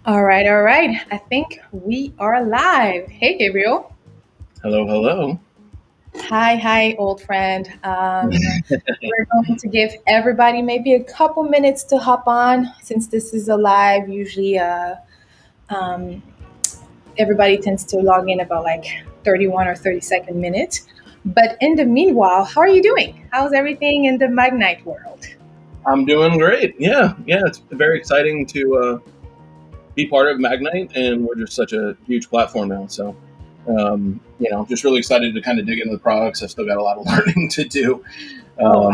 All right, all right. I think we are live. Hey, Gabriel. Hello, hello. Hi, old friend. We're going to give everybody maybe a couple minutes to hop on since this is a live. Usually, um, everybody tends to log in about like 31 or 30-second minutes. But in the meanwhile, how are you doing? How's everything in the Magnite world? I'm doing great. Yeah, it's very exciting to be part of Magnite, and we're just such a huge platform now. So, just really excited to kind of dig into the products. I've still got a lot of learning to do. Oh,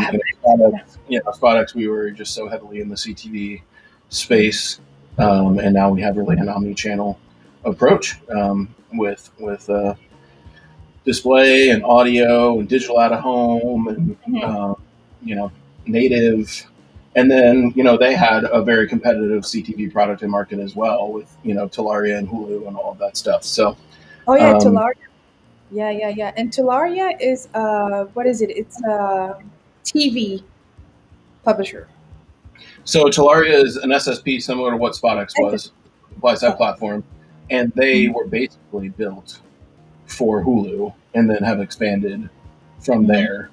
Products, we were just so heavily in the CTV space, and now we have really an omni-channel approach with display and audio and digital out of home and mhm. you know native. And then they had a very competitive CTV product in market as well with Telaria and Hulu and all of that stuff. So Oh yeah, um, Tularia. Yeah. And Tularia is what is it? It's a TV publisher. Telaria is an SSP similar to what SpotX was, supply side Oh, platform, and they mhm, were basically built for Hulu and then have expanded from mhm. there.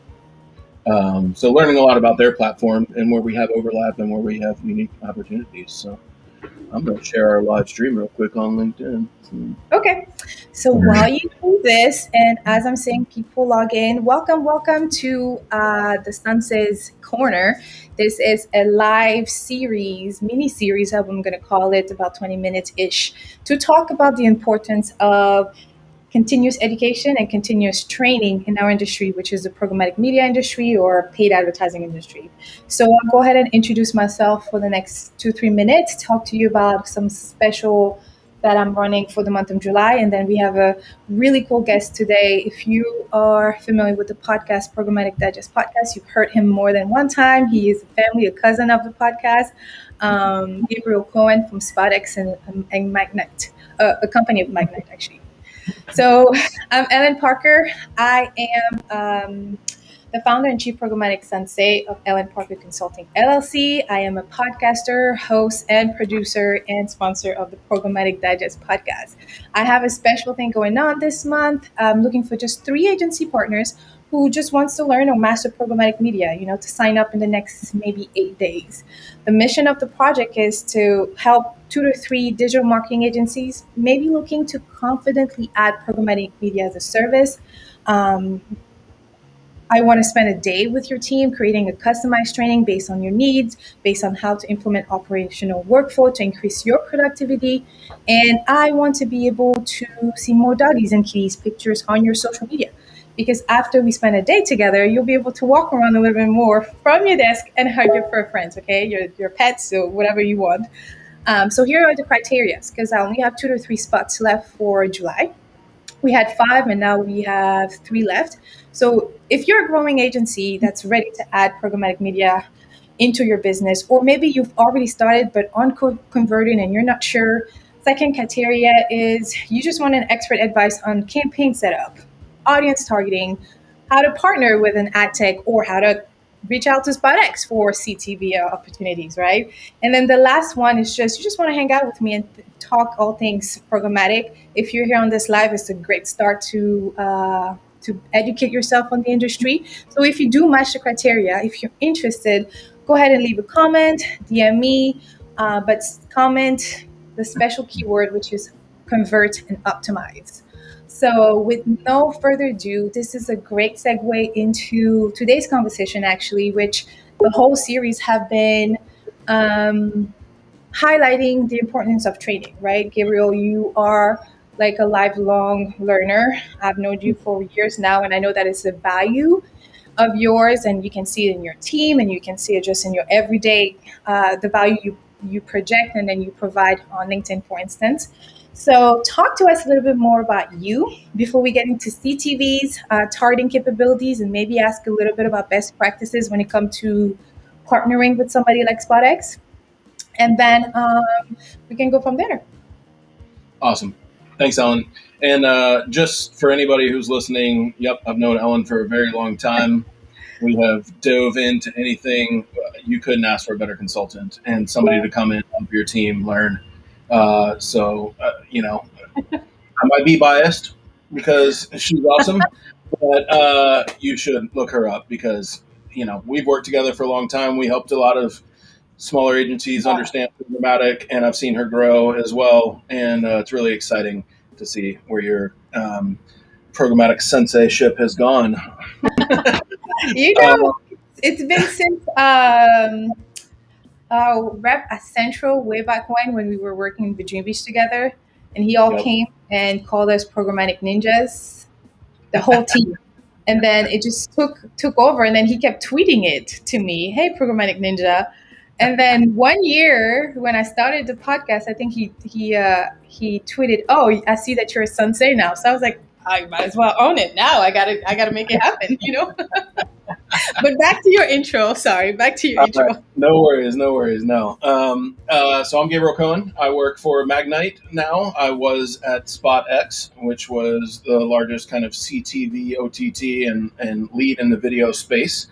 So learning a lot about their platform and where we have overlap and where we have unique opportunities. So I'm going to share our live stream real quick on LinkedIn. Okay. So while you do this, and as I'm saying, people log in. Welcome to the Sensei's Corner. This is a live series, mini series, how I'm going to call it, about 20 minutes ish, to talk about the importance of continuous education and continuous training in our industry, which is the programmatic media industry or paid advertising industry. So I'll go ahead and introduce myself for the next 2-3 minutes, talk to you about some special that I'm running for the month of July. And then we have a really cool guest today. If you are familiar with the podcast, Programmatic Digest podcast, you've heard him more than one time. He is a family, a cousin of the podcast, Gabriel Cohen from SpotX and Magnite, a company of Magnite, actually. So I'm Ellen Parker. I am the founder and chief programmatic sensei of Ellen Parker Consulting LLC. I am a podcaster, host, and producer and sponsor of the Programmatic Digest podcast. I have a special thing going on this month. I'm looking for just 3 agency partners who just wants to learn or master programmatic media, to sign up in the next maybe 8 days. The mission of the project is to help 2 to 3 digital marketing agencies, maybe looking to confidently add programmatic media as a service. Um, I want to spend a day with your team creating a customized training based on your needs, based on how to implement operational workflow to increase your productivity. And I want to be able to see modalities and keys pictures on your social media. Because after we spend a day together, you'll be able to walk around a little bit more from your desk and hug your fur friends, okay? Your pets, or whatever you want. So here are the criteria, because I only have 2 to 3 spots left for July. We had 5 and now we have 3 left. So if you're a growing agency that's ready to add programmatic media into your business, or maybe you've already started but on converting and you're not sure, second criteria is you just want an expert advice on campaign setup, audience targeting, how to partner with an AdTech, or how to reach out to SpotX for CTV opportunities, right? And then the last one is just you just want to hang out with me and talk all things programmatic. If you're here on this live, it's a great start to educate yourself on the industry. So if you do match the criteria, if you're interested, go ahead and leave a comment, DM me, but comment the special keyword, which is convert and optimize. So, with no further ado, this is a great segue into today's conversation, actually, which the whole series have been um, highlighting the importance of training, right? Gabriel, you are like a lifelong learner. I've known you for years now, and I know that it's a value of yours, and you can see it in your team, and you can see it just in your everyday, the value you project and then you provide on LinkedIn, for instance. So, talk to us a little bit more about you before we get into CTV's targeting capabilities, and maybe ask a little bit about best practices when it comes to partnering with somebody like SpotX, and then we can go from there. Awesome. Thanks, Ellen. And just for anybody who's listening, yep, I've known Ellen for a very long time. We have dove into anything. You couldn't ask for a better consultant and somebody to come in, help your team learn. I might be biased because she's awesome, but you should look her up because we've worked together for a long time. We helped a lot of smaller agencies understand Programmatic, and I've seen her grow as well. And it's really exciting to see where your Programmatic Sensei ship has gone. You Uh, know, it's been since rep at Central way back when we were working in Virginia Beach together, and he all yep. came and called us programmatic ninjas, the whole team. And then it just took over, and then he kept tweeting it to me, "Hey, programmatic ninja." And then one year when I started the podcast, I think he tweeted, "Oh, I see that you're a sensei now." So I was like, I might as well own it now. I gotta make it happen. But back to your intro. Sorry, back to your All right. intro. No worries, no worries. No. So I'm Gabriel Cohen. I work for Magnite now. I was at SpotX, which was the largest kind of CTV, OTT, and lead in the video space.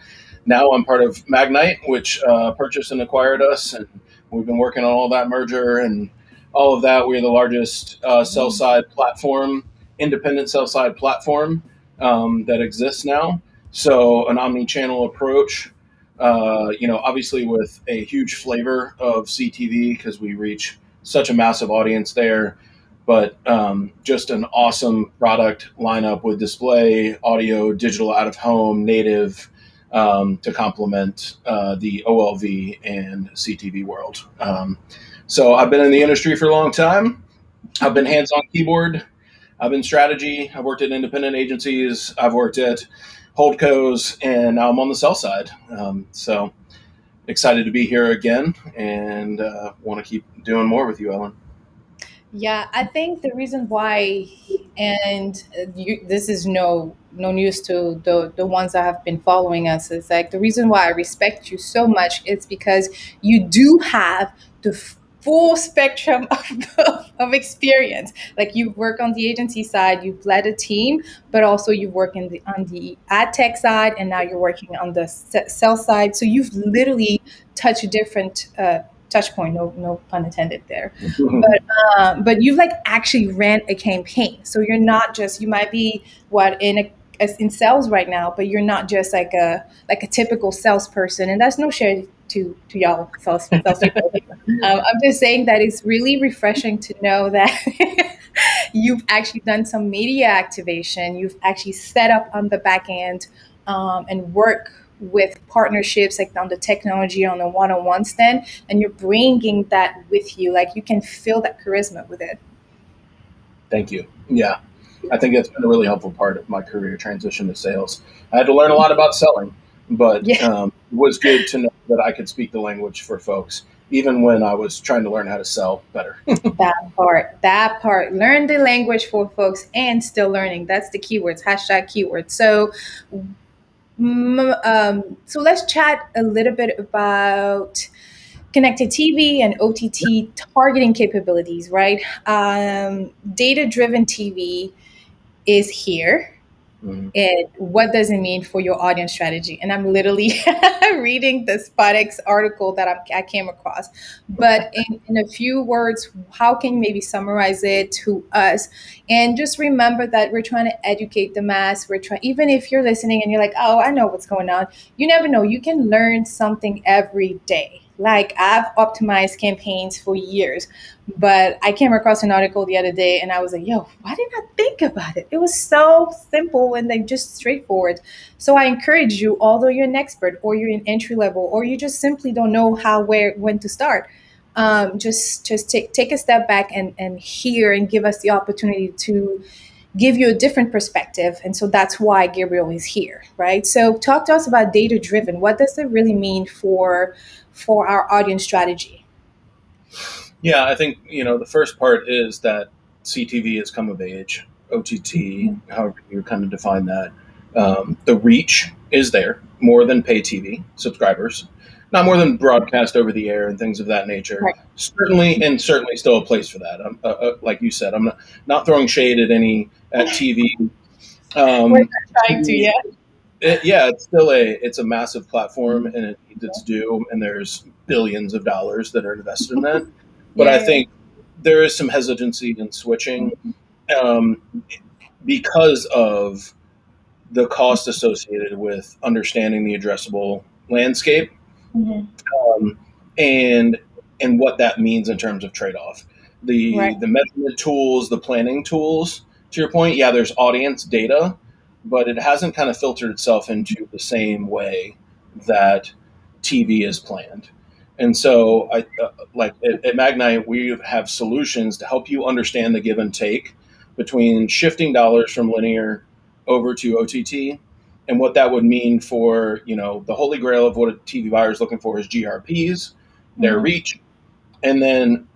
Now I'm part of Magnite, which purchased and acquired us, and we've been working on all that merger and all of that. We're the largest sell side platform, independent sell side platform that exists now. So an omni-channel approach, obviously with a huge flavor of CTV because we reach such a massive audience there, but just an awesome product lineup with display, audio, digital out of home, native to complement the OLV and CTV world. So I've been in the industry for a long time. I've been hands-on keyboard. I've been strategy. I've worked at independent agencies. I've worked at holdcos, and now I'm on the sell side. So excited to be here again, and want to keep doing more with you, Ellen. Yeah, I think the reason why, and this is no news to the ones that have been following us, is like the reason why I respect you so much is because you do have the full spectrum of experience. Like you work on the agency side, you've led a team, but also you work on the ad tech side, and now you're working on the sell side. So you've literally touched a different touch point. No pun intended there. But you've like actually ran a campaign, so you're not just, you might be what in a as in sales right now, but you're not just like a typical salesperson, and that's no shade to y'all sales people. I'm just saying that it's really refreshing to know that you've actually done some media activation, you've actually set up on the back end, and work with partnerships like on the technology on the one-on-one stand, and you're bringing that with you, like you can feel that charisma with it. Thank you. Yeah, I think that's been a really helpful part of my career transition to sales. I had to learn a lot about selling, but Yeah. it was good to know that I could speak the language for folks, even when I was trying to learn how to sell better. That part, learn the language for folks and still learning, that's the keywords, hashtag keywords. So let's chat a little bit about connected TV and OTT targeting capabilities, right? Data driven TV is here. Mhm. And what does it mean for your audience strategy? And I'm literally reading the SpotX article that I came across. But in a few words, how can you maybe summarize it to us? And just remember that we're trying to educate the mass. We're trying, even if you're listening and you're like, oh, I know what's going on. You never know. You can learn something every day. Like I've optimized campaigns for years, but I came across an article the other day and I was like, yo, why didn't I think about it? It was so simple and like just straightforward. So I encourage you, although you're an expert or you're in entry level or you just simply don't know how, where, when to start, just take a step back and hear and give us the opportunity to give you a different perspective. And so that's why Gabriel is here, right? So talk to us about data driven. What does it really mean for our audience strategy? Yeah, I think the first part is that CTV has come of age. OTT, however you kind of define that, the reach is there more than pay TV subscribers, not more than broadcast over the air and things of that nature. Right. Certainly still a place for that. Like you said, I'm not throwing shade at TV. We're Um, not trying to, TV yeah. yeah, it's a massive platform and it needs its due, and there's billions of dollars that are invested in that. But I Yeah. think there is some hesitancy in switching um, because of the cost associated with understanding the addressable landscape, Mhm. um, and and what that means in terms of trade-off. Right. The measurement tools, the planning tools. To your point, yeah, there's audience data, but it hasn't kind of filtered itself into the same way that TV is planned. And so, like at Magnite, we have solutions to help you understand the give and take between shifting dollars from linear over to OTT, and what that would mean for, the holy grail of what a TV buyer is looking for is GRPs, their Mhm. reach, and then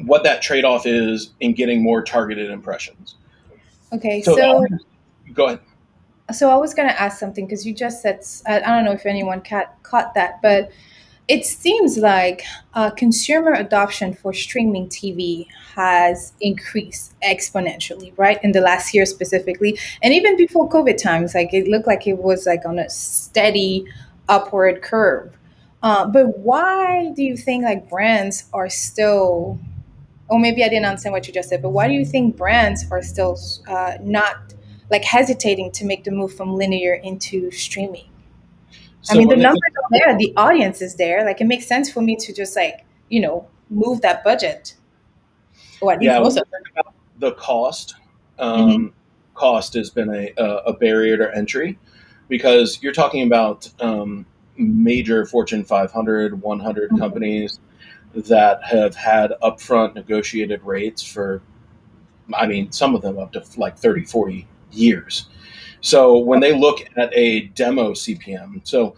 what that trade off is in getting more targeted impressions. Okay, So go ahead. so I was going to ask something because you just said, I don't know if anyone caught that, but it seems like consumer adoption for streaming TV has increased exponentially, right? In the last year specifically, and even before COVID times, like it looked like it was like on a steady upward curve. But why do you think like brands are still, or maybe I didn't understand what you just said, but why do you think brands are still not like hesitating to make the move from linear into streaming? I So mean, the when they think, numbers are there, the audience is there. Like, it makes sense for me to just like, move that budget, or at least yeah, when most they of think about the cost, it. Hmm. cost has been a barrier to entry, because you're talking about major Fortune 500, 100 companies that have had upfront negotiated rates for, I mean, some of them up to like 30, 40 years. So when they look at a demo CPM, so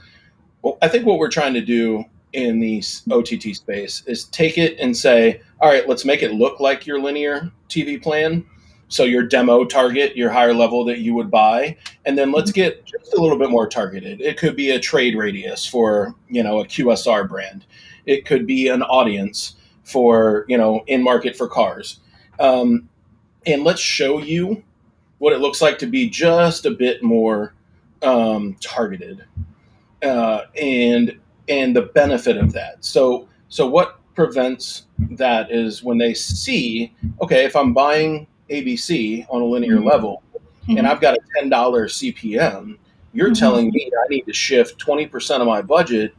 well, I think what we're trying to do in the OTT space is take it and say, all right, let's make it look like your linear TV plan. So your demo target, your higher level that you would buy, and then let's get just a little bit more targeted. It could be a trade radius for, a QSR brand. It could be an audience for, in market for cars. Um, and let's show you what it looks like to be just a bit more targeted, and the benefit of that. So what prevents that is when they see, okay, if I'm buying ABC on a linear level and Hmm. I've got a $10 CPM, you're telling Hmm. me I need to shift 20% of my budget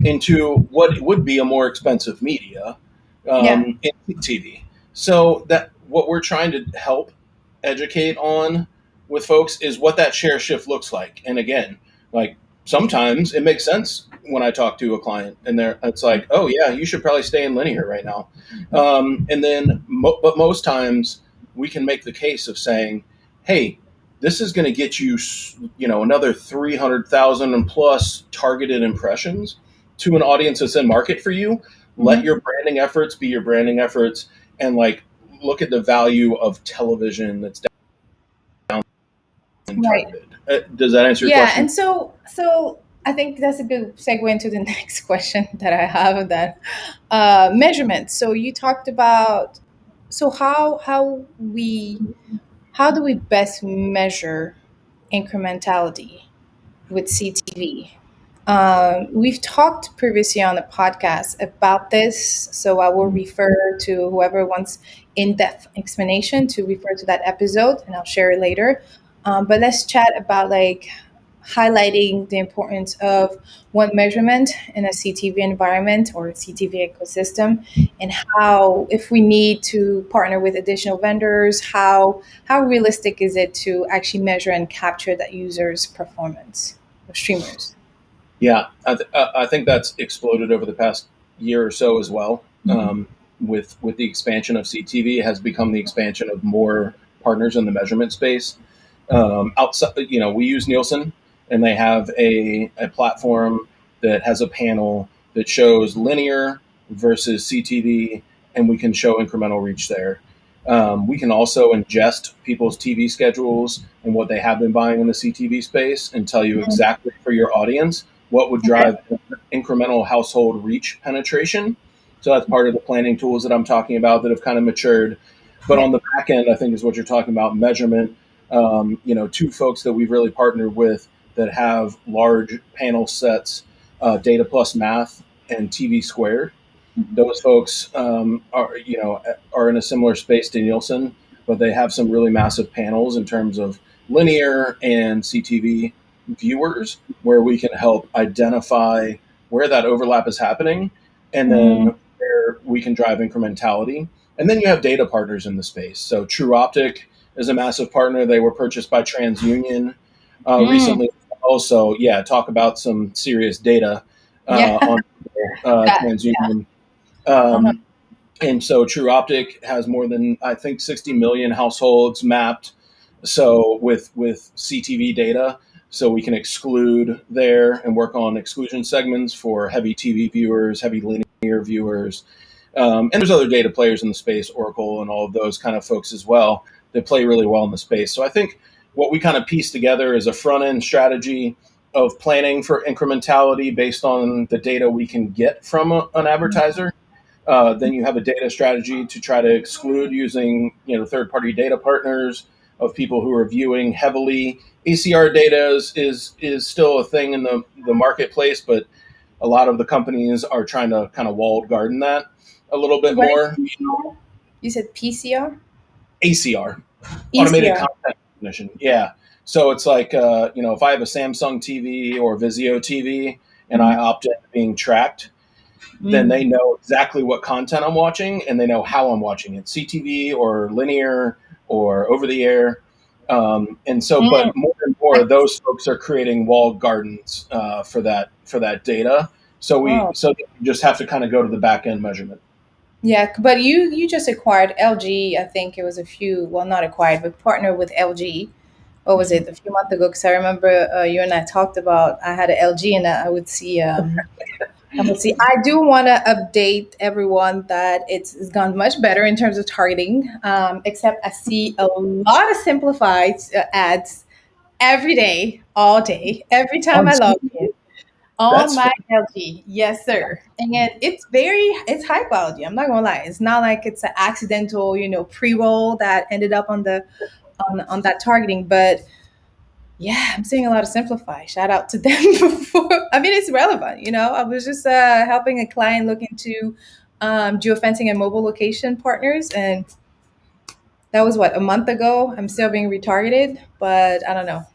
into what would be a more expensive media, Yeah. in TV. So that what we're trying to help educate on with folks is what that share shift looks like. And again, like sometimes it makes sense when I talk to a client and it's like, oh yeah, you should probably stay in linear right now. And then, but most times we can make the case of saying, hey, this is going to get you, another 300,000 and plus targeted impressions to an audience that's in market for you. Let Hmm. your branding efforts be your branding efforts, and like look at the value of television that's down and Right. targeted. Does that answer your Yeah. question? And so I think that's a good segue into the next question that I have, that measurement. So you talked about, so how do we best measure incrementality with CTV? We've talked previously on the podcast about this, so I will refer to whoever wants in-depth explanation to refer to that episode, and I'll share it later. But let's chat about like highlighting the importance of one measurement in a CTV environment or a CTV ecosystem, and how, if we need to partner with additional vendors, how realistic is it to actually measure and capture that user's performance or streamers? Yeah, I think that's exploded over the past year or so as well. With the expansion of CTV, it has become the expansion of more partners in the measurement space. Outside, we use Nielsen, and they have a platform that has a panel that shows linear versus CTV, and we can show incremental reach there. We can also ingest people's TV schedules and what they have been buying in the CTV space and tell you exactly for your audience what would drive incremental household reach penetration. So that's part of the planning tools that I'm talking about that have kind of matured. But Yeah. on the back end, I think is what you're talking about, measurement. Two folks that we've really partnered with that have large panel sets, Data Plus Math and TV Squared. Those folks are in a similar space to Nielsen, but they have some really massive panels in terms of linear and CTV viewers, where we can help identify where that overlap is happening, and Mm, then where we can drive incrementality. And then you have data partners in the space. So True Optic is a massive partner. They were purchased by TransUnion mm, recently. Also, yeah, talk about some serious data yeah, on that, yeah. TransUnion. Uh-huh. Um, and so True Optic has more than, I think, 60 million households mapped. So with CTV data, so we can exclude there and work on exclusion segments for heavy TV viewers, heavy linear viewers. And there's other data players in the space, Oracle and all of those kind of folks as well, that play really well in the space. So I think what we kind of piece together is a front end strategy of planning for incrementality based on the data we can get from an advertiser. Then you have a data strategy to try to exclude using third party data partners of people who are viewing heavily. ACR data is still a thing in the marketplace, but a lot of the companies are trying to kind of walled garden that a little bit What is more. PCR? You said PCR? ACR, automated ECR. content recognition. Yeah. So it's like, if I have a Samsung TV or Vizio TV and I Mm, opt in to being tracked, then mm, they know exactly what content I'm watching and they know how I'm watching it, CTV or linear or over the air. And so, mm. but more and more, those folks are creating walled gardens for that data. Oh, So you just have to kind of go to the back end measurement. yeah. But you just acquired LG. I think it was a few. Well, not acquired, but partnered with LG. What was it? A few months ago? Because I remember you and I talked about. I had an LG, and I would see. I would see. I do want to update everyone that it's gone much better in terms of targeting. Except I see a lot of simplified ads every day, all day, every time On I log CTV, in. On that's my LG, yes, sir. And it's high quality. I'm not gonna lie. It's not like it's an accidental, pre-roll that ended up on that targeting. But yeah, I'm seeing a lot of Simplify. Shout out to them for. I mean, it's relevant. I was just helping a client look into geofencing and mobile location partners, and that was what, a month ago. I'm still being retargeted, but I don't know. I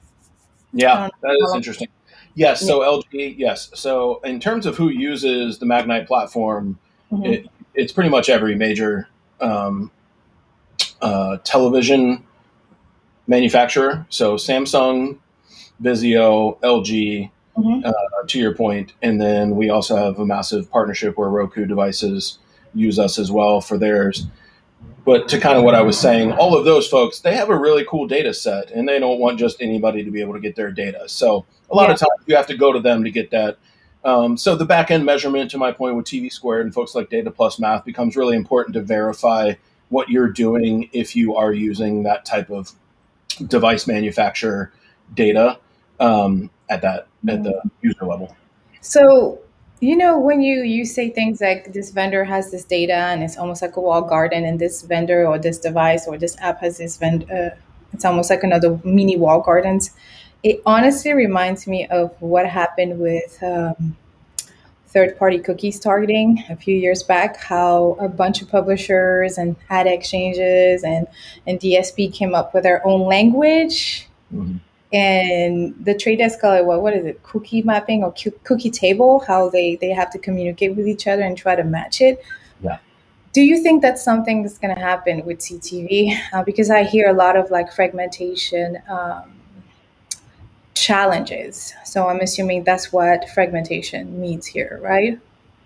Yeah, don't that know how is long. interesting. Yes, Yeah. so LG, yes. So in terms of who uses the Magnite platform, Mhm. it's pretty much every major um, television manufacturer. So Samsung, Vizio, LG, Mhm. to your point, and then we also have a massive partnership where Roku devices use us as well for theirs. But to kind of what I was saying, all of those folks, they have a really cool data set and they don't want just anybody to be able to get their data. So a lot Yeah. of times you have to go to them to get that. So the back end measurement, to my point with TV Squared and folks like Data Plus Math, becomes really important to verify what you're doing if you are using that type of device manufacturer data at the user level. So, when you say things like this vendor has this data and it's almost like a wall garden, and this vendor or this device or this app has this it's almost like another mini wall gardens. It honestly reminds me of what happened with third party cookies targeting a few years back, how a bunch of publishers and ad exchanges and DSP came up with their own language, Mhm. and the trade desk call it what is it, cookie mapping or cookie table, how they have to communicate with each other and try to match it. Yeah. Do you think that's something that's going to happen with CTV? Because I hear a lot of like fragmentation challenges, so I'm assuming that's what fragmentation means here, right?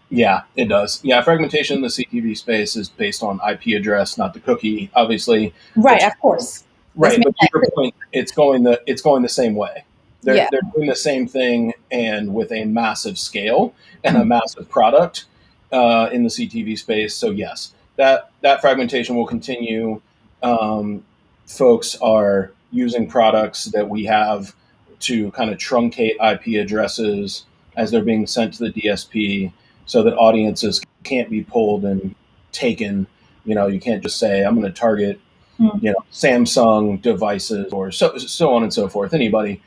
Yeah, it does. Yeah, fragmentation in the CTV space is based on IP address, not the cookie, obviously. Right, But of course. Let's right, make but to that your clear. point, it's going the same way. Yeah. They're doing the same thing and with a massive scale and a Mhm. massive product in the CTV space. So yes, that fragmentation will continue. Um, Folks are using products that we have to kind of truncate IP addresses as they're being sent to the DSP, so that audiences can't be pulled and taken. You can't just say I'm going to target Mhm. Samsung devices or so on and so forth. Anybody,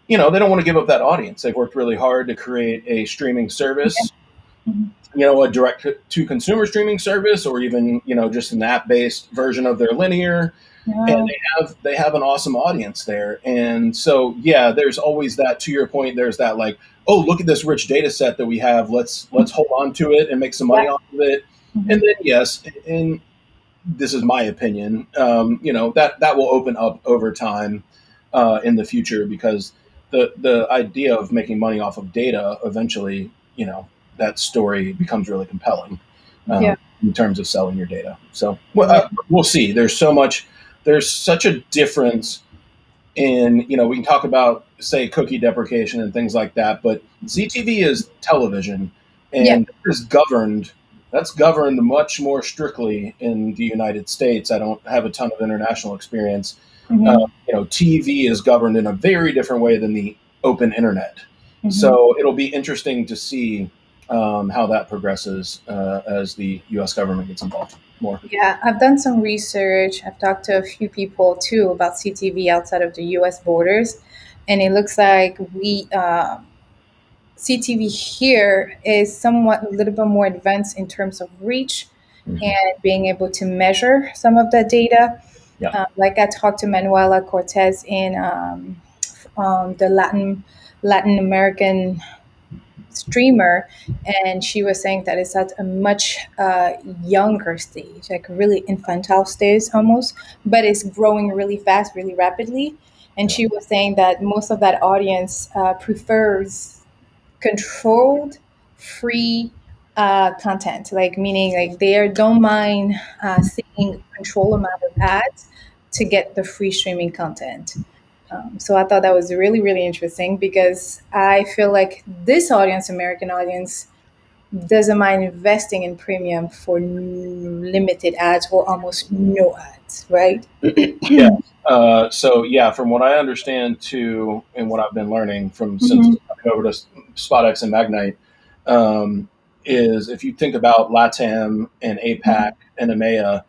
they don't want to give up that audience. They've worked really hard to create a streaming Yeah. service Mhm. a direct to consumer streaming service, or even just an app based version of their linear, and Yeah. they have an awesome audience there. And so yeah, there's always that, to your point, there's that, like, oh, look at this rich data set that we have, let's hold on to it and make some money Yeah. off of it. And Mhm. then yes, and this is my opinion, that will open up over time in the future, because the idea of making money off of data eventually, that story becomes really compelling, Yeah. in terms of selling your data. So Yeah. we'll see. There's such a difference in, we can talk about, say, cookie deprecation and things like that, but CTV is television, Yeah. and that's governed much more strictly in the United States. I don't have a ton of international experience. Mhm. TV is governed in a very different way than the open internet. Mhm. So it'll be interesting to see how that progresses as the U.S. government gets involved more. Yeah, I've done some research. I've talked to a few people too about CTV outside of the U.S. borders, and it looks like CTV here is somewhat a little bit more advanced in terms of reach Mhm. and being able to measure some of the data. Yeah, Like I talked to Manuela Cortez in the Latin American streamer, and she was saying that it's at a much younger stage, like really infantile stage almost, but it's growing really fast, really rapidly. And yeah, she was saying that most of that audience prefers controlled, free content, like meaning like don't mind seeing control amount of ads to get the free streaming content. So I thought that was really, really interesting because I feel like this audience, American audience, doesn't mind investing in premium for limited ads or almost no ads, right? yeah. So yeah, from what I understand too, and what I've been learning from since Mhm. coming over to SpotX and Magnite, um, is if you think about LATAM and APAC Mhm. and EMEA,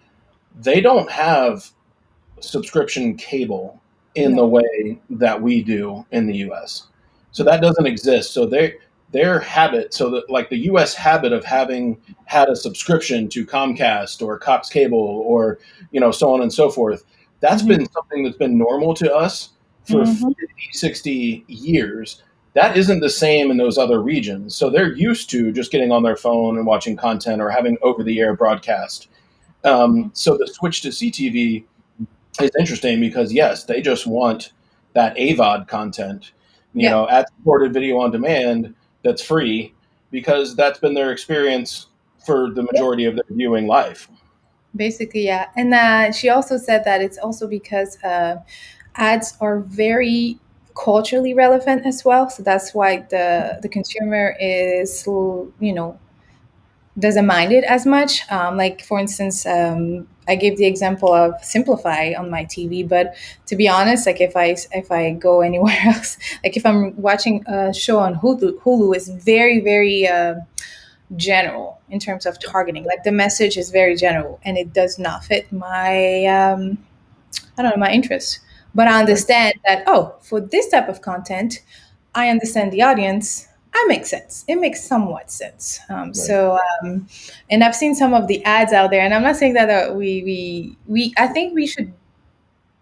they don't have subscription cable in the No. way that we do in the US. So that doesn't exist. So their habit, so that, like, the US habit of having had a subscription to Comcast or Cox Cable, or so on and so forth, that's Mhm. been something that's been normal to us for Mhm. 50, 60 years. That isn't the same in those other regions. So they're used to just getting on their phone and watching content or having over the air broadcast. So the switch to CTV is interesting because yes, they just want that AVOD content, Yeah. ad supported video on demand, that's free, because that's been their experience for the Yeah. majority of their viewing life. Basically, yeah. And she also said that it's also because ads are very culturally relevant as well. So that's why the consumer is, doesn't mind it as much. Like for instance, I gave the example of Simplify on my TV, but to be honest, like if I go anywhere else, like if I'm watching a show on Hulu is very very general in terms of targeting. Like the message is very general, and it does not fit my I don't know, my interest. But I Right. understand that, oh, for this type of content, I understand the audience. I make sense. It makes somewhat sense. Right. And I've seen some of the ads out there, and I'm not saying that I think we should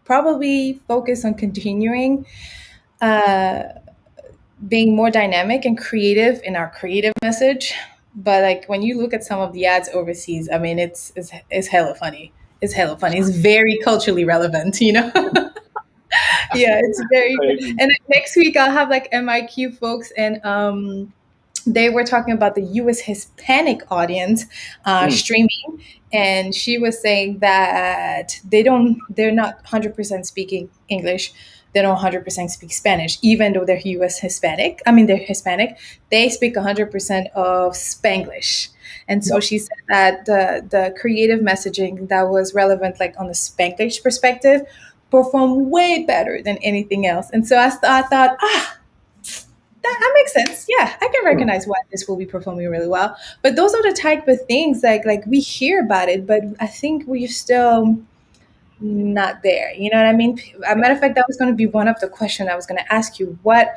probably focus on continuing uh, being more dynamic and creative in our creative message. But like when you look at some of the ads overseas, I mean, it's hella funny. It's hella funny. It's very culturally relevant, you know. Yeah, it's very I good. agree. And then next week I'll have like MIQ folks, and they were talking about the U.S. Hispanic audience Mm, streaming, and she was saying that they're not 100% speaking English. They don't 100% speak Spanish, even though they're U.S. Hispanic. I mean, they're Hispanic. They speak 100% of Spanglish. And so yep. she said that the creative messaging that was relevant, like on the Spanglish perspective, performed way better than anything else. And so I thought, that makes sense. Yeah, I can Mm, recognize why this will be performing really well. But those are the type of things like we hear about it, but I think we still not there. You know what I mean? As a matter of fact, that was going to be one of the questions I was going to ask you. What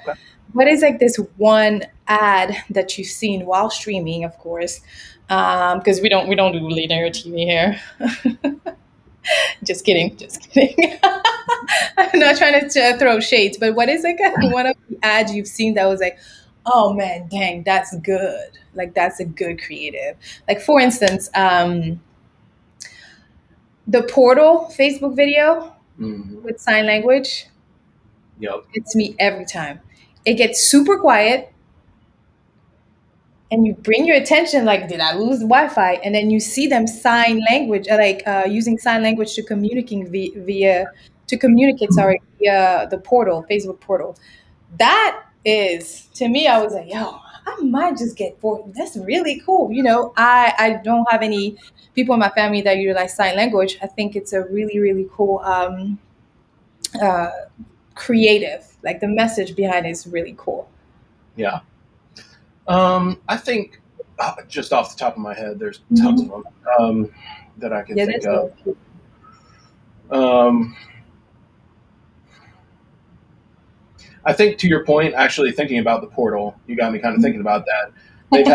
is like this one ad that you've seen while streaming, of course, because we don't do linear TV here. Just kidding, just kidding. I'm not trying to throw shades, but what is like one of the ads you've seen that was like, oh man, dang, that's good. Like that's a good creative. Like for instance, the Portal Facebook video with sign language. Yep. It's me every time. It gets super quiet, and you bring your attention like, did I lose Wi-Fi? And then you see them sign language, using sign language to communicating to communicate, sorry, via the portal, Facebook portal. That is, to me, I was like, yo, I might just get bored. That's really cool. I don't have any people in my family that utilize sign language. I think it's a really, really cool uh, creative. Like the message behind it is really cool. Yeah. I think just off the top of my head, there's tons Mhm. of them that I can Yeah, think that's of. cool. Um, I think to your point, actually thinking about the portal, you got me kind of thinking about that. They've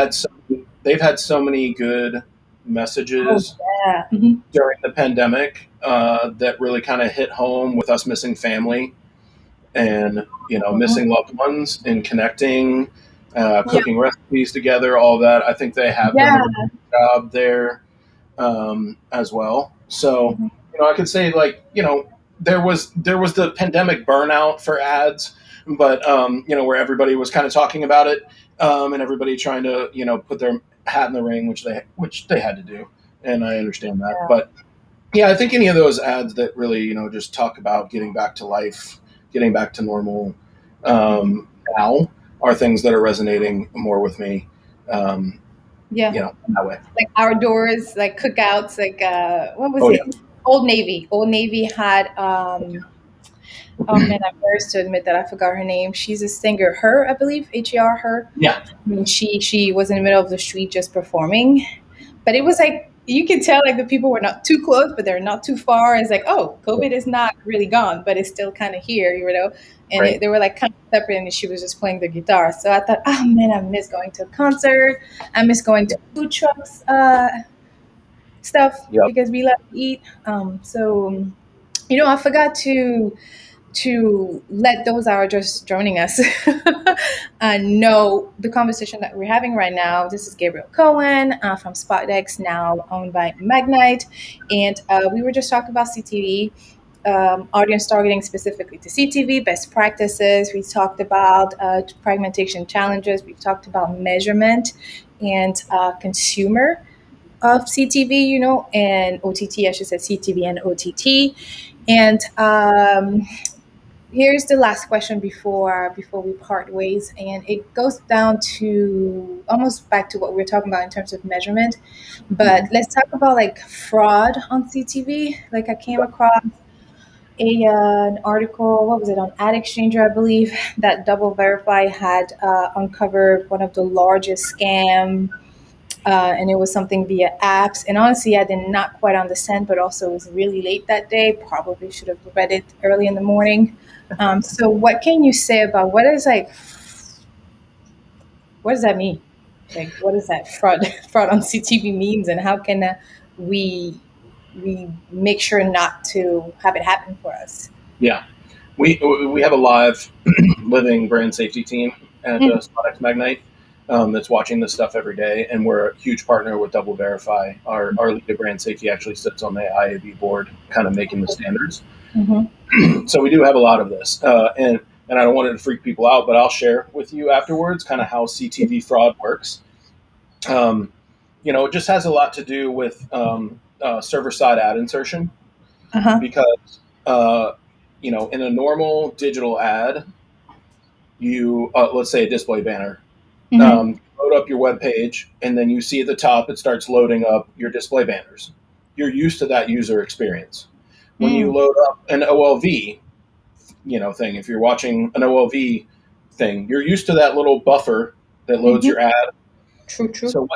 had so many good Oh, messages yeah. Mhm. during the pandemic that really kind of hit home with us missing family and Mhm. missing loved ones and connecting, Yeah. cooking recipes together, all that. I think they have done Yeah. a really good job there as well. So Mhm. I could say like there was the pandemic burnout for ads, but where everybody was kind of talking about it and everybody trying to put their hat in the ring, which they had to do, and I understand that, Yeah. but yeah, I think any of those ads that really, just talk about getting back to life, getting back to normal Mhm. now are things that are resonating more with me, um, Yeah. in that way. Like outdoors, like cookouts, like what was Oh, it? yeah. Old Navy. Old Navy had oh man, I'm embarrassed to admit that I forgot her name. She's a singer, her, I believe, HER, her. Yeah. I mean, she was in the middle of the street just performing. But it was like you could tell like the people were not too close, but they're not too far. It's like, oh, COVID is not really gone, but it's still kind of here, And Right. they were like kind of separate, and she was just playing the guitar. So I thought, oh man, I miss going to a concert. I miss going to food trucks, stuff Yep. because we love to eat. I forgot to let those that are just joining us know the conversation that we're having right now. This is Gabriel Cohen from SpotX, now owned by Magnite. And we were just talking about CTV, audience targeting specifically to CTV, best practices. We talked about fragmentation challenges. We've talked about measurement and consumer of CTV, and OTT, I should say CTV and OTT. And here's the last question before we part ways, and it goes down to almost back to what we were talking about in terms of measurement. But let's talk about like fraud on CTV. Like I came across an article, what was it, on Ad Exchanger, I believe, that Double Verify had uncovered one of the largest scam, and it was something via apps. And honestly, I did not quite understand, but also it was really late that day. Probably should have read it early in the morning. So, what can you say about what does that mean? Like, what does that fraud on CTV means, and how can we we make sure not to have it happen for us? Yeah. We have a live living brand safety team at Mm, SpotX Magnite that's watching this stuff every day, and we're a huge partner with Double Verify. Our lead of brand safety actually sits on the IAB board, kind of making the standards. mhm, So we do have a lot of this, and I don't want it to freak people out, but I'll share with you afterwards kind of how CTV fraud works. Um, it just has a lot to do with server side ad insertion uh-huh, because in a normal digital ad, you let's say a display banner, mhm, load up your web page, and then you see at the top it starts loading up your display banners. You're used to that user experience. When you mm, load up an OLV, thing. If you're watching an OLV thing, you're used to that little buffer that loads mhm. your ad. True, true. So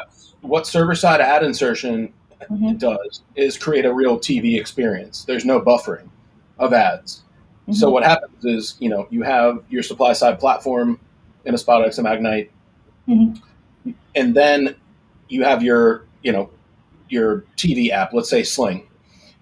what server side ad insertion Mm-hmm. does is create a real TV experience. There's no buffering of ads. So Mm-hmm. what happens is, you have your supply side platform in a SpotX and Magnite, Mm-hmm. and then you have your TV app, let's say Sling,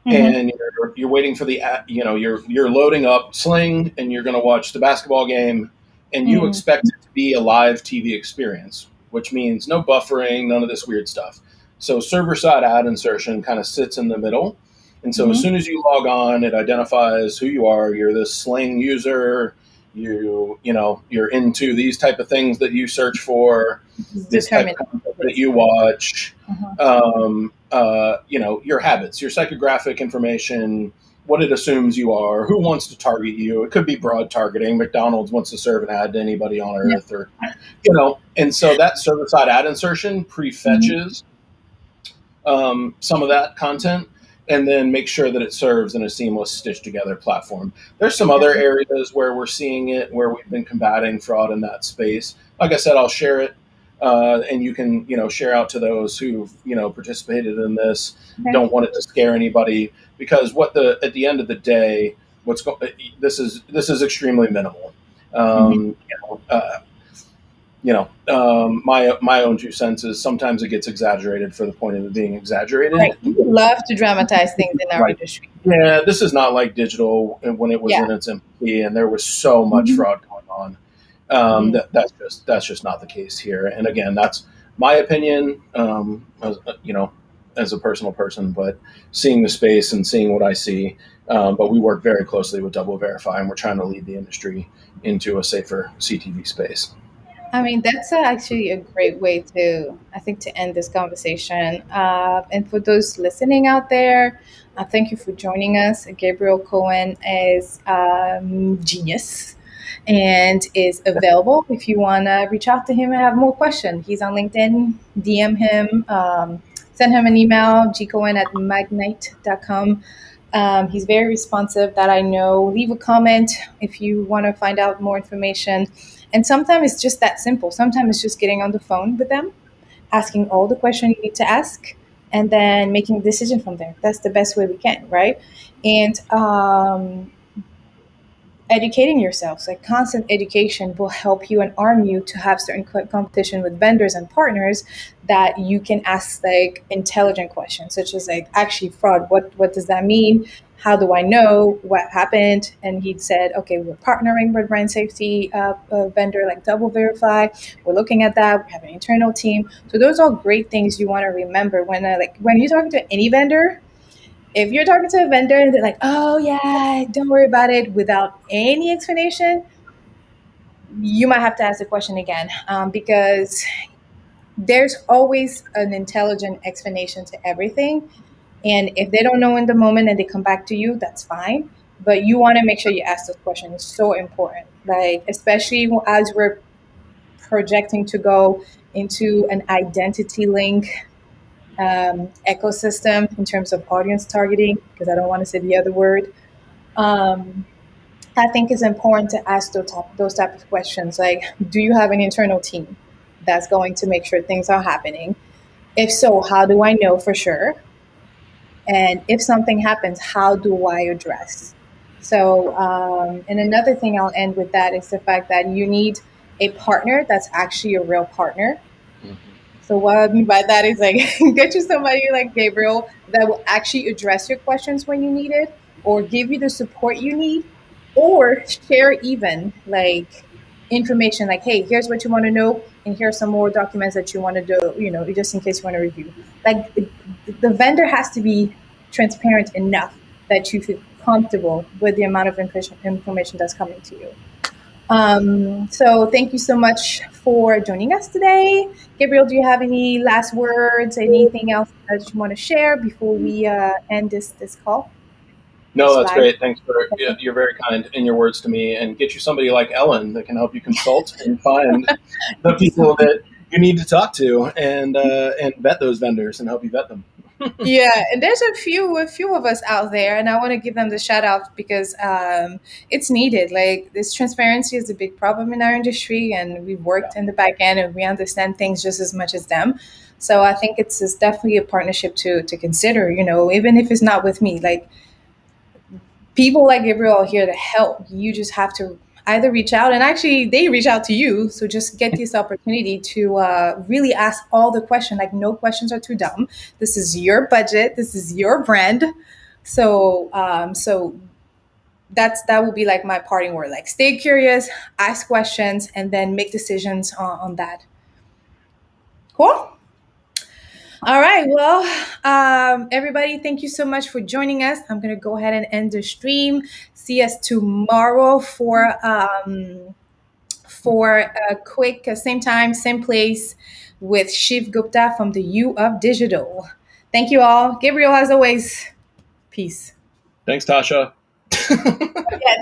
Mm-hmm. and you're waiting for the you're loading up Sling, and you're going to watch the basketball game, and you Mm-hmm. expect it to be a live TV experience, which means no buffering, none of this weird stuff. So server side ad insertion kind of sits in the middle, and so as Mm-hmm. soon as you log on, it identifies who you are. You're this Sling user. You're into these type of things that you search for, It's this type of determined, content that you basically. watch, Uh-huh. your habits, your psychographic information, what it assumes you are, who wants to target you. It could be broad targeting. McDonald's wants to serve an ad to anybody on Yeah. earth, and so that server side ad insertion Mm-hmm. prefetches some of that content, and then make sure that it serves in a seamless, stitched together platform. There's some other Definitely. areas where we're seeing it, where we've been combating fraud in that space. Like I said, I'll share it, and you can share out to those who've participated in this. Okay. Don't want it to scare anybody, because at the end of the day, this is extremely minimal. Mm-hmm. Um, you know, uh, my own 2 cents is sometimes it gets exaggerated for the point of it being Right. exaggerated. We love to dramatize things in our Like, industry. yeah, this is not like digital when it was Yeah. in its infancy and there was so much Mm-hmm. fraud going on. Mm-hmm. That's just not the case here. And again, that's my opinion, as a personal person, but seeing the space and seeing what I see. But we work very closely with Double Verify, and we're trying to lead the industry into a safer CTV space. I mean, that's actually a great way to, I think, to end this conversation. And for those listening out there, thank you for joining us. Gabriel Cohen is genius and is available if you want to reach out to him and have more questions. He's on LinkedIn. DM him, send him an email, gcohen@magnite.com. He's very responsive, that I know. Leave a comment if you want to find out more information. And sometimes it's just that simple. Sometimes it's just getting on the phone with them, asking all the questions you need to ask, and then making a decision from there. That's the best way we can, right? And educating yourselves, like constant education, will help you and arm you to have certain competition with vendors and partners, that you can ask like intelligent questions, such as like, actually, fraud, what does that mean? How do I know what happened? And he said, okay, we're partnering with brand safety vendor like Double Verify. We're looking at that. We have an internal team. So those are great things you want to remember when you're talking to any vendor. If you're talking to a vendor and they're like, oh, yeah, don't worry about it, without any explanation, you might have to ask the question again, because there's always an intelligent explanation to everything. And if they don't know in the moment and they come back to you, that's fine. But you want to make sure you ask those questions. It's so important. Like, especially as we're projecting to go into an identity link ecosystem in terms of audience targeting, because I don't want to say the other word. Um, I think it's important to ask those type of questions, like, do you have an internal team that's going to make sure things are happening? If so, how do I know for sure? And if something happens, how do I address? So, and another thing I'll end with that is the fact that you need a partner that's actually a real partner. So what I mean by that is, like, get you somebody like Gabriel that will actually address your questions when you need it, or give you the support you need, or share even like information like, hey, here's what you want to know, and here's some more documents that you want to do, just in case you want to review. Like, the vendor has to be transparent enough that you feel comfortable with the amount of information that's coming to you. So thank you so much for joining us today. Gabriel, do you have any last words, anything else that you want to share before we end this call, No, this that's live? great. Thanks for you're very kind in your words to me, and get you somebody like Ellen that can help you consult and find the Thank you so people much. that you need to talk to, and vet those vendors and help you vet them. Yeah, and there's a few of us out there, and I want to give them the shout out because it's needed. Like this transparency is a big problem in our industry, and we've Yeah. worked in the back end, and we understand things just as much as them. So I think it's definitely a partnership to consider. You know, even if it's not with me, like people like Gabriel are here to help. You just have to either reach out, and actually they reach out to you. So just get this opportunity to really ask all the questions. Like no questions are too dumb. This is your budget. This is your brand. So that will be like my parting word. Like stay curious, ask questions, and then make decisions on that. Cool. All right. Well, everybody, thank you so much for joining us. I'm going to go ahead and end the stream. See us tomorrow for a quick same time, same place with Shiv Gupta from the U of Digital. Thank you all. Gabriel, as always, peace. Thanks, Tasha. Yeah.